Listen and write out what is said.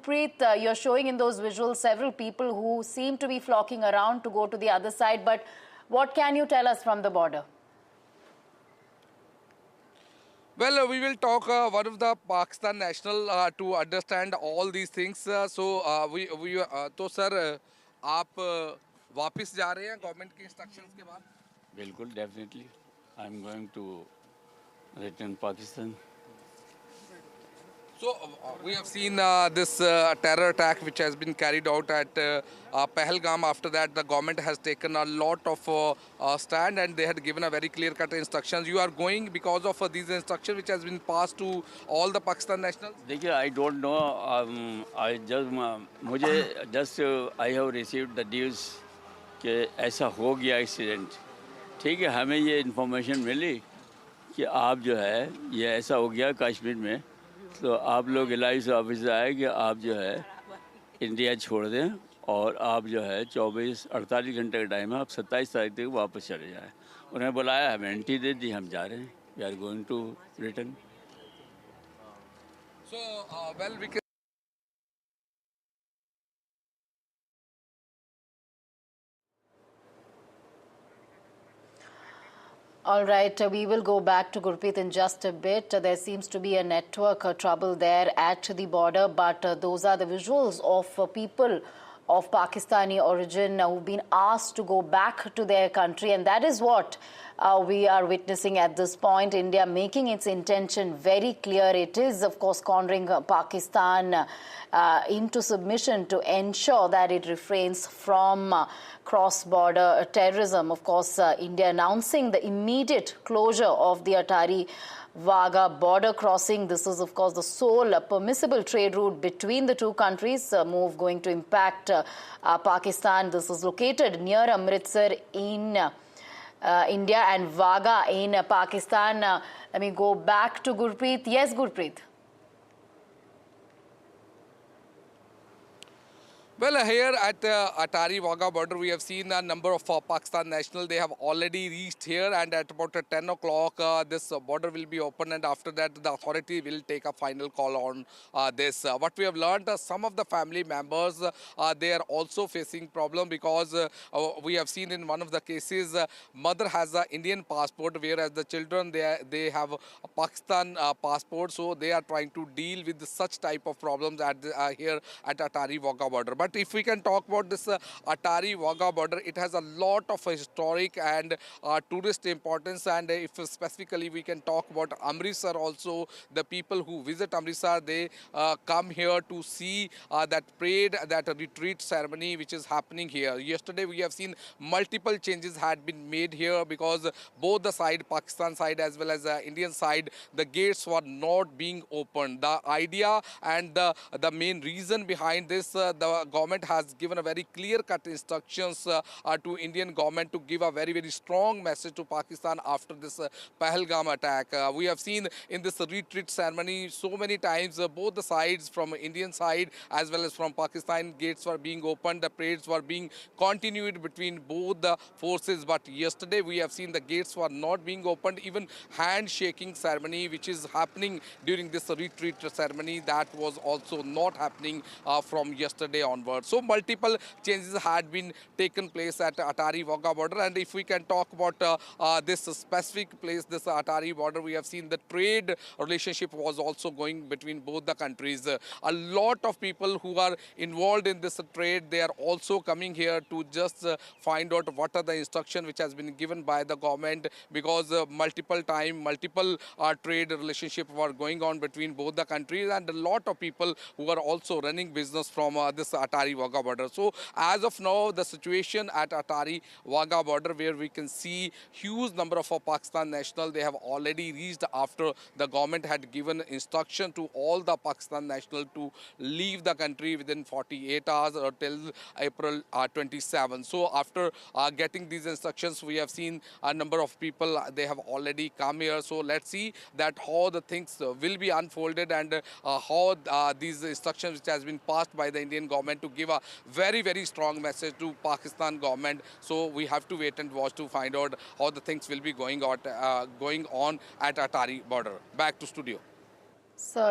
Gurpreet, you're showing in those visuals several people who seem to be flocking around to go to the other side. But what can you tell us from the border? Well, we will talk one of the Pakistan national to understand all these things. तो sir आप वापस जा रहे हैं government के instructions के बाद? बिल्कुल, definitely I am going to return Pakistan. So we have seen this terror attack which has been carried out at Pahalgam. After that, the government has taken a lot of stand, and they had given a very clear-cut instructions. You are going because of these instructions which has been passed to all the Pakistan nationals. देखिए, I don't know. I just I have received the news कि ऐसा हो गया accident. ठीक है, हमें ये information मिली कि आप जो है ये ऐसा हो गया कश्मीर में, तो आप लोग एलआईसी ऑफिस से आए कि आप जो है इंडिया छोड़ दें और आप जो है 24-48 घंटे का टाइम है, आप 27 तारीख तक वापस चले जाएं. उन्हें बुलाया, हमें एंट्री दे दी, हम जा रहे हैं. We are going to return. So well, we can. All right, we will go back to Gurpreet in just a bit. There seems to be a network trouble there at the border, but those are the visuals of people of Pakistani origin who've been asked to go back to their country, and that is what we are witnessing at this point. India making its intention very clear. It is, of course, cornering Pakistan into submission to ensure that it refrains from cross-border terrorism. Of course, India announcing the immediate closure of the Atari Wagah border crossing. This is, of course, the sole permissible trade route between the two countries. A move going to impact Pakistan. This is located near Amritsar in India and Wagah in Pakistan. Let me go back to Gurpreet. Yes, Gurpreet. Well, here at Atari Wagah border, we have seen a number of Pakistan nationals. They have already reached here, and at about 10 o'clock, this border will be open, and after that, the authority will take a final call on this. What we have learned, some of the family members, they are also facing problem because we have seen in one of the cases, mother has an Indian passport, whereas the children, they have a Pakistan passport, so they are trying to deal with such type of problems at here at Atari Wagah border. But if we can talk about this Atari Wagah border, it has a lot of historic and tourist importance. And if specifically we can talk about Amritsar also, the people who visit Amritsar, they come here to see that parade, that retreat ceremony which is happening here. Yesterday we have seen multiple changes had been made here because both the side, Pakistan side as well as the Indian side, the gates were not being opened. The idea and the main reason behind this, the government has given a very clear-cut instructions to Indian government to give a very strong message to Pakistan after this Pahalgam attack. We have seen in this retreat ceremony so many times both the sides, from Indian side as well as from Pakistan, gates were being opened, the parades were being continued between both the forces. But yesterday we have seen the gates were not being opened. Even handshaking ceremony which is happening during this retreat ceremony, that was also not happening from yesterday onwards. So multiple changes had been taken place at Atari Wagah border. And if we can talk about this specific place, this Atari border, we have seen the trade relationship was also going between both the countries. A lot of people who are involved in this trade, they are also coming here to just find out what are the instruction which has been given by the government, because multiple trade relationship were going on between both the countries, and a lot of people who are also running business from this Atari Wagah border. So as of now, the situation at Atari Wagah border, where we can see huge number of Pakistan nationals, they have already reached after the government had given instruction to all the Pakistan nationals to leave the country within 48 hours or till April 27. So after getting these instructions, we have seen a number of people, they have already come here. So let's see that how the things will be unfolded, and how these instructions which has been passed by the Indian government to give a very strong message to Pakistan government. So we have to wait and watch to find out how the things will be going on at Atari border. Back to studio. Sir.